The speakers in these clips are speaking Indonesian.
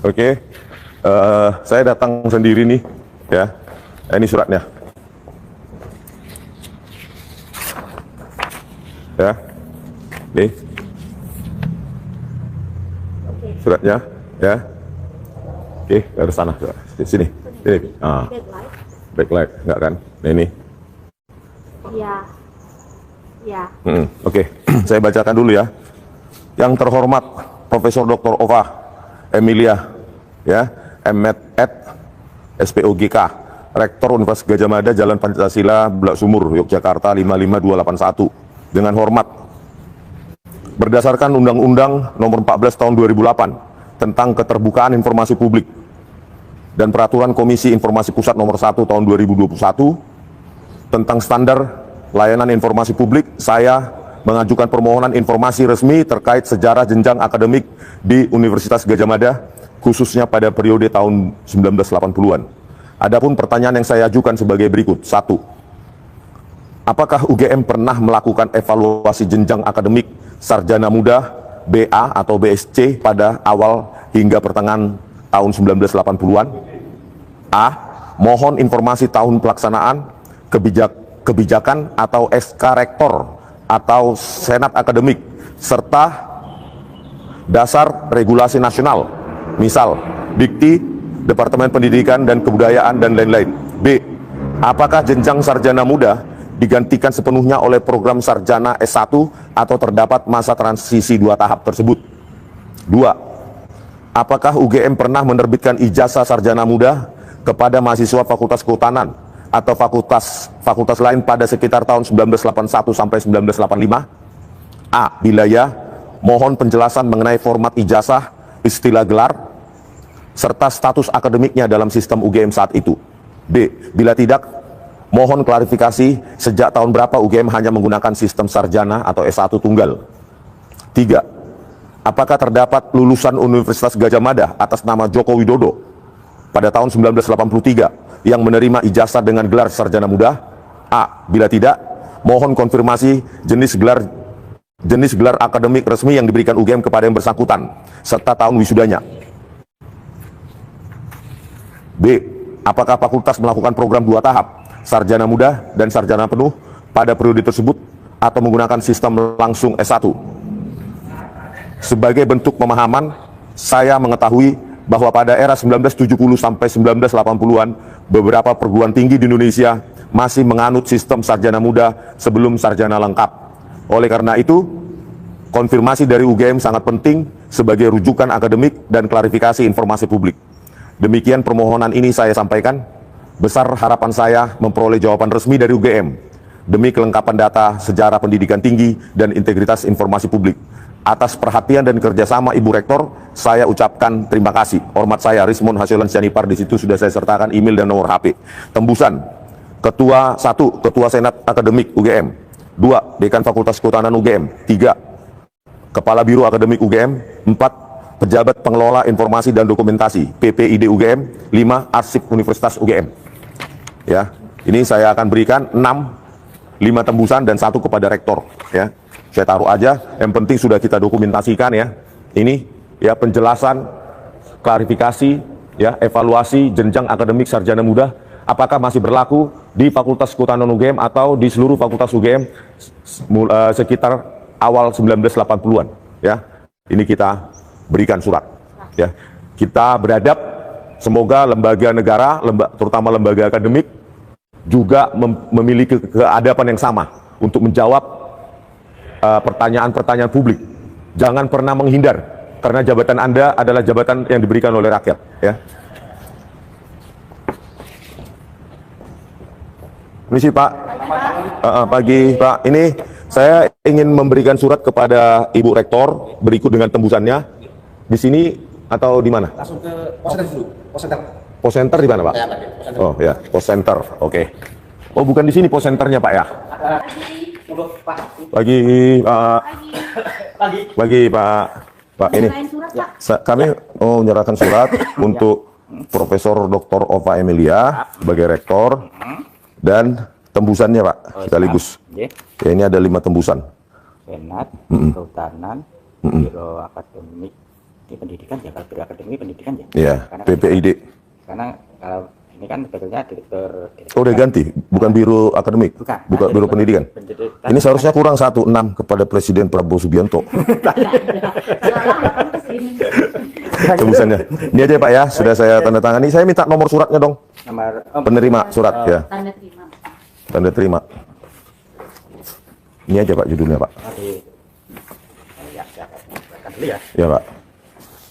Oke. Saya datang sendiri nih, ya. Ini suratnya. Ya. Nih. Suratnya, ya. Oke, dari sana. Di sini. Ini. Backlight, enggak kan? Nah, ini. Iya. Ya. Oke, saya bacakan dulu ya. Yang terhormat Profesor Dr. Ova Emilia, ya, M.Med. SPOGK, Rektor Universitas Gadjah Mada, Jalan Pancasila, Bulak Sumur, Yogyakarta 55281. Dengan hormat, berdasarkan Undang-Undang Nomor 14 Tahun 2008 tentang Keterbukaan Informasi Publik dan Peraturan Komisi Informasi Pusat Nomor 1 Tahun 2021 tentang Standar Layanan Informasi Publik, saya mengajukan permohonan informasi resmi terkait sejarah jenjang akademik di Universitas Gadjah Mada, khususnya pada periode tahun 1980-an. Adapun pertanyaan yang saya ajukan sebagai berikut. 1. Apakah UGM pernah melakukan evaluasi jenjang akademik sarjana muda BA atau BSc pada awal hingga pertengahan tahun 1980-an? A. Mohon informasi tahun pelaksanaan, kebijakan atau SK Rektor atau Senat Akademik, serta dasar regulasi nasional, misal Dikti, Departemen Pendidikan dan Kebudayaan, dan lain-lain. B. Apakah jenjang sarjana muda digantikan sepenuhnya oleh program sarjana S1 atau terdapat masa transisi 2 tahap tersebut? 2. Apakah UGM pernah menerbitkan ijazah sarjana muda kepada mahasiswa Fakultas Kehutanan atau fakultas lain pada sekitar tahun 1981 sampai 1985? A. Bila ya, mohon penjelasan mengenai format ijazah, istilah gelar, serta status akademiknya dalam sistem UGM saat itu. B. Bila tidak, mohon klarifikasi sejak tahun berapa UGM hanya menggunakan sistem sarjana atau S1 tunggal. 3. Apakah terdapat lulusan Universitas Gadjah Mada atas nama Joko Widodo pada tahun 1983 yang menerima ijazah dengan gelar sarjana muda? A. Bila tidak, mohon konfirmasi jenis gelar akademik resmi yang diberikan UGM kepada yang bersangkutan serta tahun wisudanya. B. Apakah fakultas melakukan program 2 tahap, sarjana muda dan sarjana penuh pada periode tersebut atau menggunakan sistem langsung S1? Sebagai bentuk pemahaman, saya mengetahui bahwa pada era 1970 sampai 1980-an, beberapa perguruan tinggi di Indonesia masih menganut sistem sarjana muda sebelum sarjana lengkap. Oleh karena itu, konfirmasi dari UGM sangat penting sebagai rujukan akademik dan klarifikasi informasi publik. Demikian permohonan ini saya sampaikan. Besar harapan saya memperoleh jawaban resmi dari UGM demi kelengkapan data sejarah pendidikan tinggi dan integritas informasi publik. Atas perhatian dan kerjasama Ibu Rektor, saya ucapkan terima kasih. Hormat saya, Rismon Hasyolan Sianipar. Di situ sudah saya sertakan email dan nomor HP. Tembusan. Ketua 1, Ketua Senat Akademik UGM. 2, Dekan Fakultas Kehutanan UGM. 3, Kepala Biro Akademik UGM. 4, Pejabat Pengelola Informasi dan Dokumentasi PPID UGM. 5, Arsip Universitas UGM. Ya, ini saya akan berikan 5 tembusan dan 1 kepada Rektor. Ya, saya taruh aja. Yang penting sudah kita dokumentasikan ya. Ini ya penjelasan, klarifikasi, ya evaluasi jenjang akademik sarjana muda. Apakah masih berlaku di Fakultas Kehutanan UGM atau di seluruh Fakultas UGM sekitar awal 1980-an? Ya, ini kita berikan surat. Ya, kita beradab. Semoga lembaga negara, terutama lembaga akademik, juga memiliki keadaban yang sama untuk menjawab pertanyaan-pertanyaan publik. Jangan pernah menghindar, karena jabatan Anda adalah jabatan yang diberikan oleh rakyat. Ya. Permisi Pak. Pagi Pak. Ini saya ingin memberikan surat kepada Ibu Rektor berikut dengan tembusannya. Di sini atau di mana? Langsung ke pos center dulu. Pos center. Pos center di mana Pak? Ya, pos center. Oh ya, pos center. Oke. Oh bukan di sini pos centernya Pak ya? Pagi Pak. Pagi Pak. Pak ini. Kami menyerahkan surat untuk Profesor Dr. Ova Emilia sebagai Rektor dan tembusannya Pak sekaligus. Ya, ini ada 5 tembusan. Senat, Kehutanan, Biro Akademik Di pendidikan ya, kalau biro akademik pendidikan ya. Iya, Karena PPID. Karena kalau ini kan sebetulnya direktur. Oh, udah ganti, bukan biro akademik, Bukan biro pendidikan. Ini seharusnya kurang 1,6 kepada Presiden Prabowo Subianto. Tebusannya. Ini aja Pak ya, sudah saya tanda tangani. Saya minta nomor suratnya dong. Nomor Penerima surat ya. Tanda terima. Tanda terima. Ini aja Pak judulnya Pak. ya, silakan dulu ya. Ya Pak.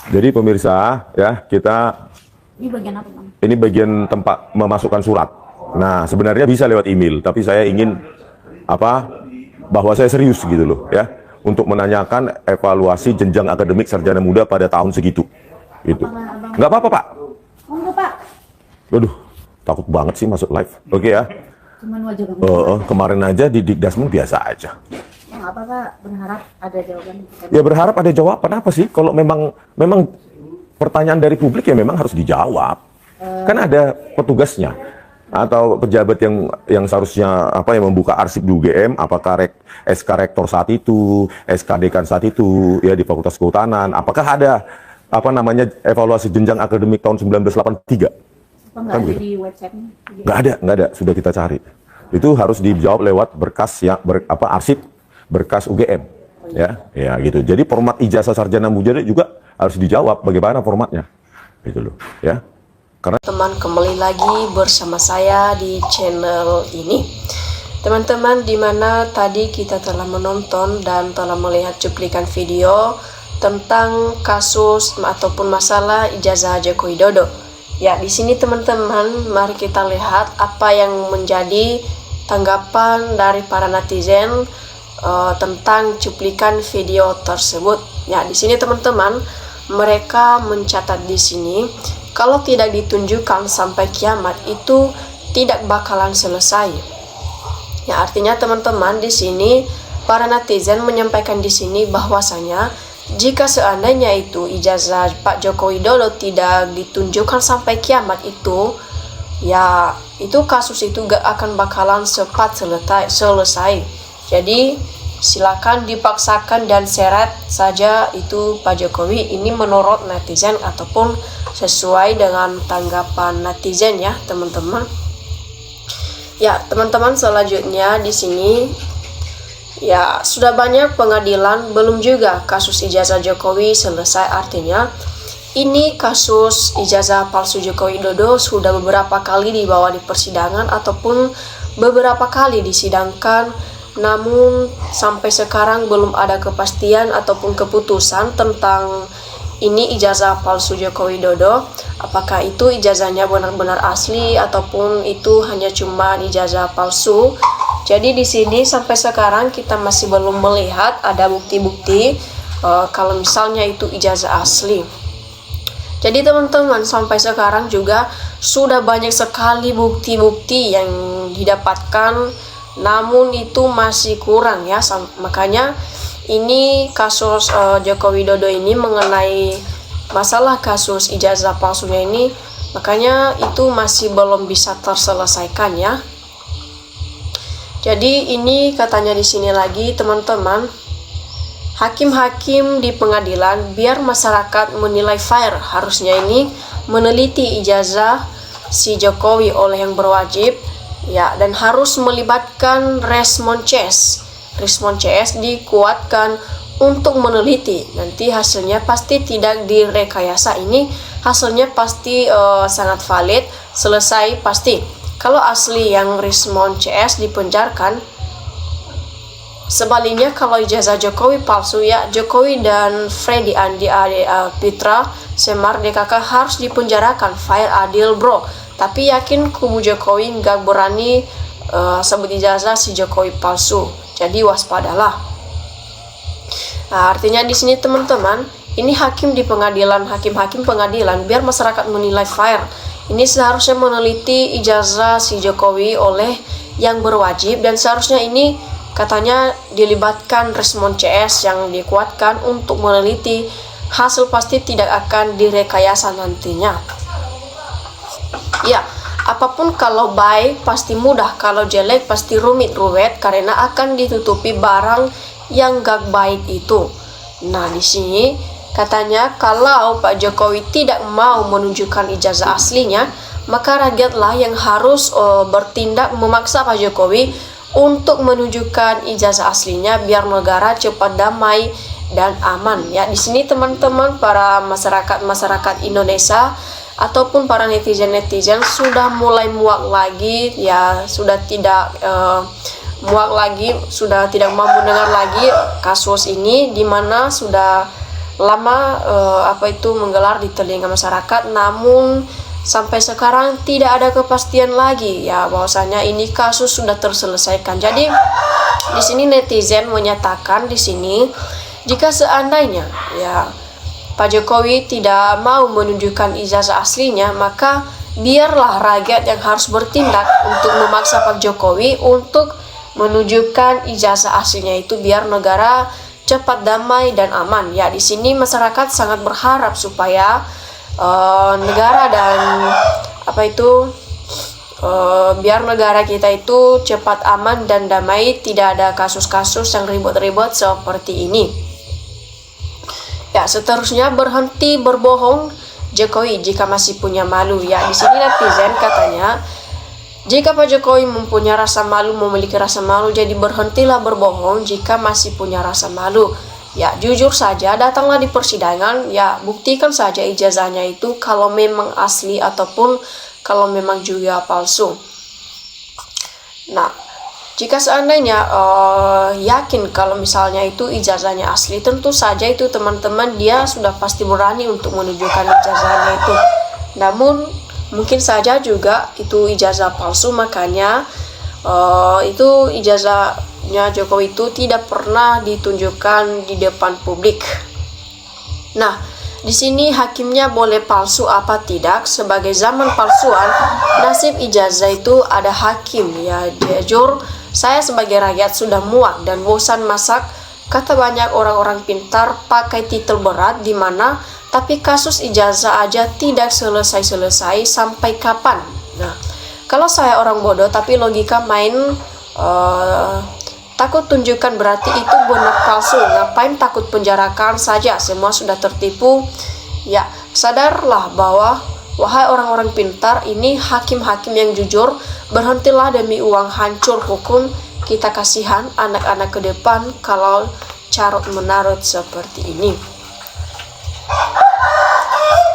Jadi pemirsa ya, kita Ini bagian apa, Bang? ini bagian tempat memasukkan surat. Nah, sebenarnya bisa lewat email, tapi saya ingin bahwa saya serius gitu loh ya, untuk menanyakan evaluasi jenjang akademik sarjana muda pada tahun segitu. Gitu. Nggak apa-apa, Pak. Oh, enggak, Pak. Aduh, takut banget sih masuk live. Oke ya. Cuman wajah kamu. Kemarin aja di Dikdasmen biasa aja. Nggak apa, Pak. Berharap ada jawaban. Ya berharap ada jawaban apa sih? Kalau memang pertanyaan dari publik ya memang harus dijawab. Kan ada petugasnya atau pejabat yang seharusnya yang membuka arsip di UGM, apakah SK rektor saat itu, SK dekan saat itu ya di Fakultas Kehutanan, apakah ada evaluasi jenjang akademik tahun 1983? Apa nggak ada di website-nya? Nggak ada, sudah kita cari. Itu harus dijawab lewat berkas arsip berkas UGM. Ya gitu. Jadi format ijazah sarjana muda juga harus dijawab bagaimana formatnya. Gitu loh, ya. Karena Teman, kembali lagi bersama saya di channel ini. Teman-teman, dimana tadi kita telah menonton dan telah melihat cuplikan video tentang kasus ataupun masalah ijazah Joko Widodo. Ya, di sini teman-teman, mari kita lihat apa yang menjadi tanggapan dari para netizen tentang cuplikan video tersebut. Ya, di sini teman-teman, mereka mencatat di sini, kalau tidak ditunjukkan sampai kiamat itu tidak bakalan selesai. Ya, artinya teman-teman, di sini para netizen menyampaikan di sini bahwasanya jika seandainya itu ijazah Pak Joko Widodo tidak ditunjukkan sampai kiamat itu, ya itu kasus itu gak akan bakalan cepat selesai. Jadi silakan dipaksakan dan seret saja itu Pak Jokowi. Ini menurut netizen ataupun sesuai dengan tanggapan netizen ya teman-teman. Ya teman-teman, selanjutnya di sini ya sudah banyak pengadilan, belum juga kasus ijazah Jokowi selesai. Artinya ini kasus ijazah palsu Joko Widodo sudah beberapa kali dibawa di persidangan ataupun beberapa kali disidangkan, namun sampai sekarang belum ada kepastian ataupun keputusan tentang ini ijazah palsu Joko Widodo. Apakah itu ijazahnya benar-benar asli ataupun itu hanya cuma ijazah palsu. Jadi di sini sampai sekarang kita masih belum melihat ada bukti-bukti kalau misalnya itu ijazah asli. Jadi teman-teman, sampai sekarang juga sudah banyak sekali bukti-bukti yang didapatkan, namun itu masih kurang ya. Makanya ini kasus Joko Widodo ini mengenai masalah kasus ijazah palsunya ini, makanya itu masih belum bisa terselesaikan ya. Jadi ini katanya di sini lagi teman-teman, hakim-hakim di pengadilan biar masyarakat menilai fair, harusnya ini meneliti ijazah si Jokowi oleh yang berwajib ya, dan harus melibatkan Resmon CS. Resmon CS dikuatkan untuk meneliti, nanti hasilnya pasti tidak direkayasa. Ini hasilnya pasti sangat valid, selesai pasti. Kalau asli yang Resmon CS dipenjarkan, sebaliknya kalau ijazah Jokowi palsu ya, Jokowi dan Freddy Andi Pitra Semar DKK harus dipenjarakan. Fair adil bro. Tapi yakin kubu Jokowi nggak berani sebut ijazah si Jokowi palsu. Jadi waspadalah. Nah, artinya di sini teman-teman, ini hakim di pengadilan, hakim-hakim pengadilan biar masyarakat menilai fair. Ini seharusnya meneliti ijazah si Jokowi oleh yang berwajib, dan seharusnya ini katanya dilibatkan Resmon CS yang dikuatkan untuk meneliti. Hasil pasti tidak akan direkayasa nantinya. Ya, apapun kalau baik pasti mudah, kalau jelek pasti rumit-ruwet karena akan ditutupi barang yang gak baik itu. Nah, di sini Katanya kalau Pak Jokowi tidak mau menunjukkan ijazah aslinya, maka rakyatlah yang harus bertindak memaksa Pak Jokowi untuk menunjukkan ijazah aslinya biar negara cepat damai dan aman. Ya, di sini teman-teman para masyarakat Indonesia ataupun para netizen sudah mulai muak lagi, ya sudah tidak muak lagi, sudah tidak mau mendengar lagi kasus ini, di mana sudah lama menggelar di telinga masyarakat, namun sampai sekarang tidak ada kepastian lagi ya bahwasanya ini kasus sudah terselesaikan. Jadi di sini netizen menyatakan di sini jika seandainya ya Pak Jokowi tidak mau menunjukkan ijazah aslinya, maka biarlah rakyat yang harus bertindak untuk memaksa Pak Jokowi untuk menunjukkan ijazah aslinya itu biar negara cepat damai dan aman. Ya, di sini masyarakat sangat berharap supaya negara dan biar negara kita itu cepat aman dan damai, tidak ada kasus-kasus yang ribut-ribut seperti ini. Ya, seterusnya berhenti berbohong Jokowi jika masih punya malu. Ya, di sini netizen katanya, jika Pak Jokowi mempunyai rasa malu, memiliki rasa malu, jadi berhentilah berbohong jika masih punya rasa malu. Ya, jujur saja, datanglah di persidangan, ya buktikan saja ijazahnya itu kalau memang asli ataupun kalau memang juga palsu. Nah, jika seandainya yakin kalau misalnya itu ijazahnya asli, tentu saja itu teman-teman dia sudah pasti berani untuk menunjukkan ijazahnya itu. Namun mungkin saja juga itu ijazah palsu, makanya itu ijazahnya Jokowi itu tidak pernah ditunjukkan di depan publik. Nah, di sini hakimnya boleh palsu apa tidak. Sebagai zaman palsuan, nasib ijazah itu ada hakim. Ya, jujur saya sebagai rakyat sudah muak dan bosan masak. Kata banyak orang-orang pintar pakai titel berat di mana tapi kasus ijazah aja tidak selesai-selesai, sampai kapan? Nah, kalau saya orang bodoh tapi logika main takut tunjukkan berarti itu benar palsu. Ngapain takut penjarakan saja, semua sudah tertipu. Ya, sadarlah bahwa wahai orang-orang pintar, ini hakim-hakim yang jujur, berhentilah demi uang, hancur hukum. Kita kasihan anak-anak ke depan kalau carut menarut seperti ini.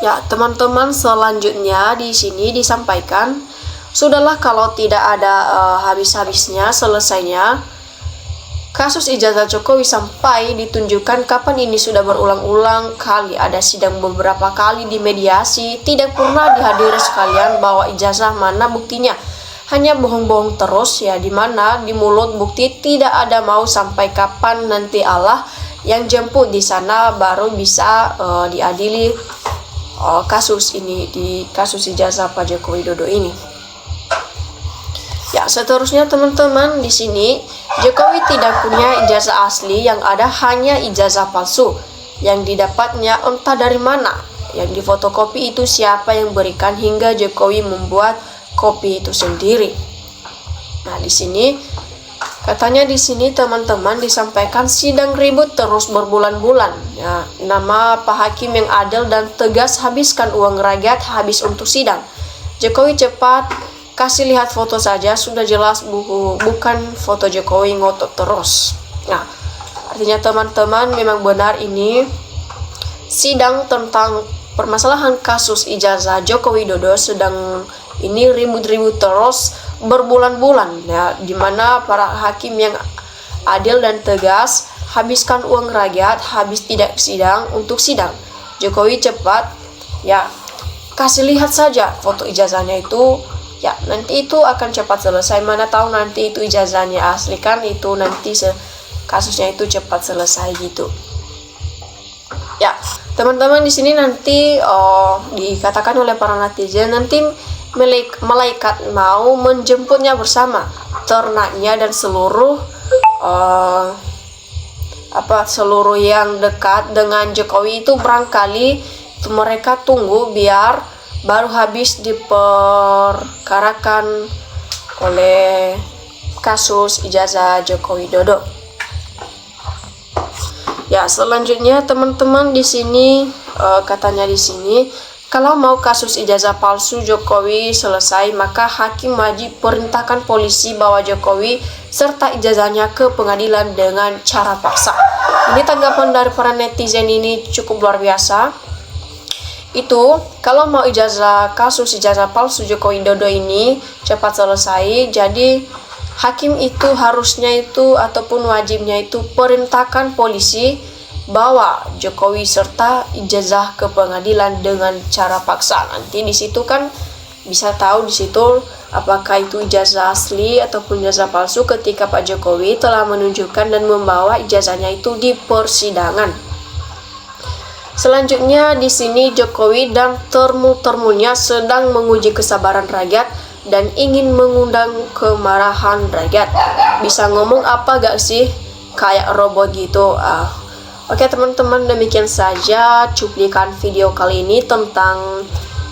Ya, teman-teman, selanjutnya di sini disampaikan, sudahlah kalau tidak ada habis-habisnya selesainya kasus ijazah Jokowi sampai ditunjukkan. Kapan ini sudah berulang-ulang kali ada sidang, beberapa kali dimediasi, tidak pernah dihadiri sekalian bahwa ijazah mana buktinya. Hanya bohong-bohong terus ya, dimana di mulut bukti tidak ada. Mau sampai kapan nanti Allah yang jemput di sana baru bisa diadili kasus ini, di kasus ijazah Pak Joko Widodo ini. Ya, seterusnya teman-teman, di sini Jokowi tidak punya ijazah asli, yang ada hanya ijazah palsu yang didapatnya entah dari mana. Yang difotokopi itu siapa yang berikan hingga Jokowi membuat kopi itu sendiri. Nah, di sini katanya di sini teman-teman disampaikan sidang ribut terus berbulan-bulan. Ya, nama Pak Hakim yang adil dan tegas, habiskan uang rakyat habis untuk sidang. Jokowi cepat kasih lihat foto saja, sudah jelas bukan foto Jokowi, ngotot terus. Nah, artinya teman-teman memang benar ini sidang tentang permasalahan kasus ijazah Joko Widodo sedang ini ribut-ribut terus berbulan-bulan ya, dimana para hakim yang adil dan tegas habiskan uang rakyat habis tidak sidang untuk sidang. Jokowi cepat ya kasih lihat saja foto ijazahnya itu. Ya, nanti itu akan cepat selesai. Mana tahu nanti itu ijazahnya asli, kan itu nanti kasusnya itu cepat selesai gitu. Ya, teman-teman, di sini nanti dikatakan oleh para netizen nanti malaikat mau menjemputnya bersama ternaknya dan seluruh seluruh yang dekat dengan Jokowi itu barangkali itu mereka tunggu biar baru habis diperkarakan oleh kasus ijazah Joko Widodo. Ya, selanjutnya teman-teman di sini katanya di sini kalau mau kasus ijazah palsu Jokowi selesai, maka hakim wajib perintahkan polisi bawa Jokowi serta ijazahnya ke pengadilan dengan cara paksa. Ini tanggapan dari para netizen ini cukup luar biasa. Itu kalau mau kasus ijazah palsu Joko Widodo ini cepat selesai, jadi hakim itu harusnya itu ataupun wajibnya itu perintahkan polisi bawa Jokowi serta ijazah ke pengadilan dengan cara paksa. Nanti di situ kan bisa tahu di situ apakah itu ijazah asli ataupun ijazah palsu ketika Pak Jokowi telah menunjukkan dan membawa ijazahnya itu di persidangan. Selanjutnya di sini Jokowi dan termu-termunya sedang menguji kesabaran rakyat dan ingin mengundang kemarahan rakyat. Bisa ngomong apa gak sih? Kayak robot gitu. Oke teman-teman, demikian saja cuplikan video kali ini tentang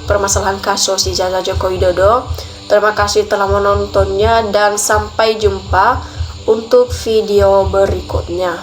permasalahan kasus ijazah Joko Widodo. Terima kasih telah menontonnya dan sampai jumpa untuk video berikutnya.